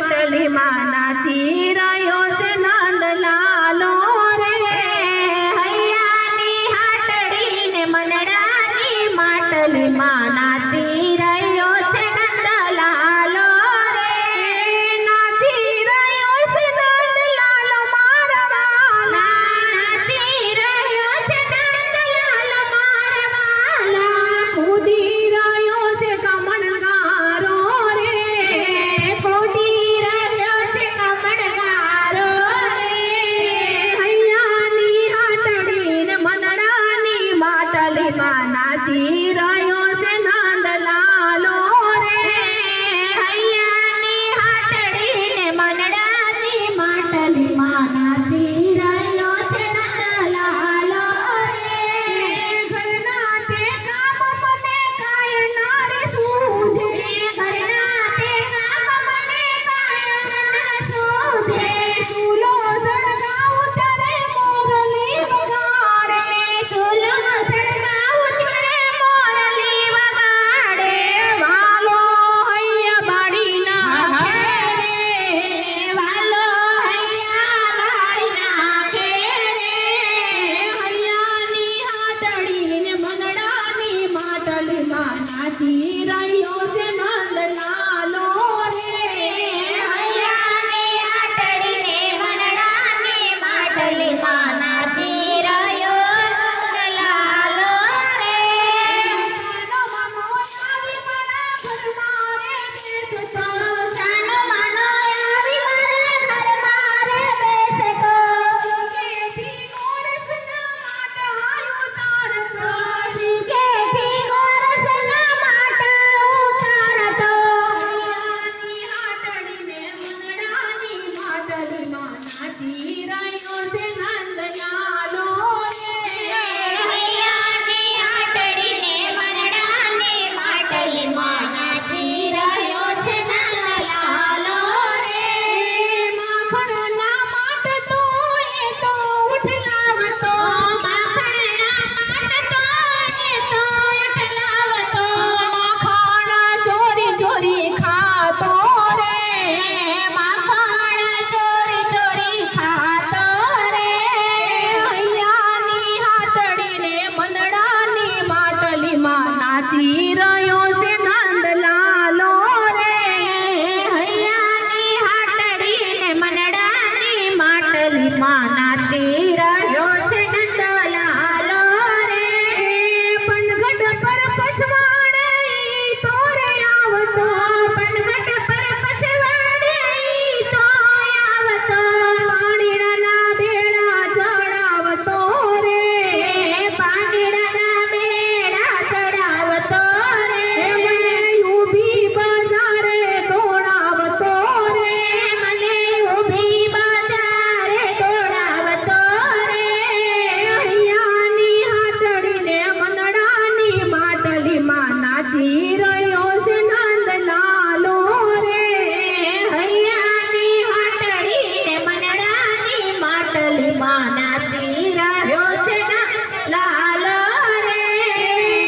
માટલી માં નાચી રહ્યો છે નંદલાલો રે હૈયાની હાટડી ને મનડાની માટલી માં નાચી રહ્યો છે નંદલાલો રે નાચી રહ્યો છે નંદલાલો મારા વાલા નાચી રહ્યો છે નંદલાલો મારા વાલા કૂદી રહ્યો છે કમણગારો રે કૂદી રહ્યો છે કમણગારો રે હૈયાની હાટડી ને મનડાની માટલી માં નાચી રહ્યો છે નંદલાલો રે હૈયાની હાટડી ને મનડાની માટલી માં નાચી રહ્યો છે નંદલાલો રે ઘરના તે કામ મને કાય નારી સૂઝે ઘરના તે કામ મને કાય નારી સૂઝે ચૂલો સળગાવું ત્યારે મોરલી વગાડે ચૂલો સળગાવું ત્યારે મોરલી વગાડે વાલો હૈયા બાળી નાખે રે વાલો હૈયા બાળી નાખે રે હૈયાની હાટડી ને મનડાની માટલી માં નાચી રહ્યો છે નંદલાલો રે હૈયાની હાટડી ને મનડાની માટલી માં નાચી રહ્યો નંદલાલો રે સાનો માનો આવી મારા ઘરમાં રે બેસતો સાનો માનો આવી મારા ઘરમાં રે બેસતો કેથી ગોરસના માટા ઉતારતો કેથી ગોરસના માટા ઉતારતો હૈયાની હાટડી ને મનડાની માટલી માં નાચી રહ્યો છે નંદલાલો રે હૈયાની હાટડી ને મનડાની માટલી માં નાચી રહ્યો છે નંદલાલો રે માખણના માટ તો એ તો ઉઠલાવતો માખણના માટ તો એ તો ઉઠલાવતો માખણ ચોરી ચોરી ખાતો રે માખણ ચોરી ચોરી ખાતો રે હૈયાની હાટડી ને મનડાની માટલી માં નાચી રહ્યો છે નંદલાલો રે હૈયાની હાટડી ને મનડાની માટલી માં નાચી રહ્યો છે નંદલાલો રે પનગઢ પર પછવાડે ઈ તો રે આવતો પનગઢ પર પછવાડે ઈ તો આવતો પાણીના બેડા ચડાવતો રે પાણીના બેડા ચડાવતો રે મને ઊભી બજારે દોડાવતો રે મને ઊભી બજારે દોડાવતો રે હૈયાની હાટડી ને મનડાની માટલી માં નાચી રહ્યો છે નંદલાલો રે હૈયાની હાટડી ને મનડાની માટલી માં નાચી રહ્યો છે નંદલાલો રે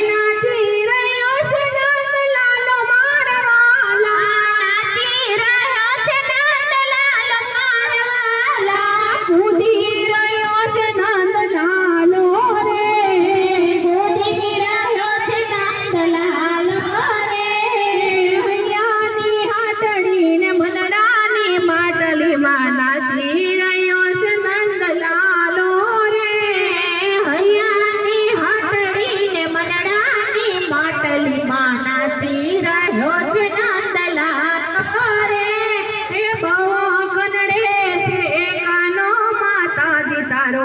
નાચી રહ્યો છે નંદલાલો મારા વાલા નાચી રહ્યો છે નંદલાલો મારા વાલા કૂદી રહ્યો છે નંદલાલો રે કૂદી રહ્યો છે નંદલાલો રે હૈયાની હાટડી ને મનડાની માટલી માં નાચી રહ્યો છે નંદલાલો રે હૈયાની હાટડી ને મનડાની માટલી માં નાચી રહ્યો છે નંદલાલો રે એ બહુ ગનડે છે કાનો માતાજી તારો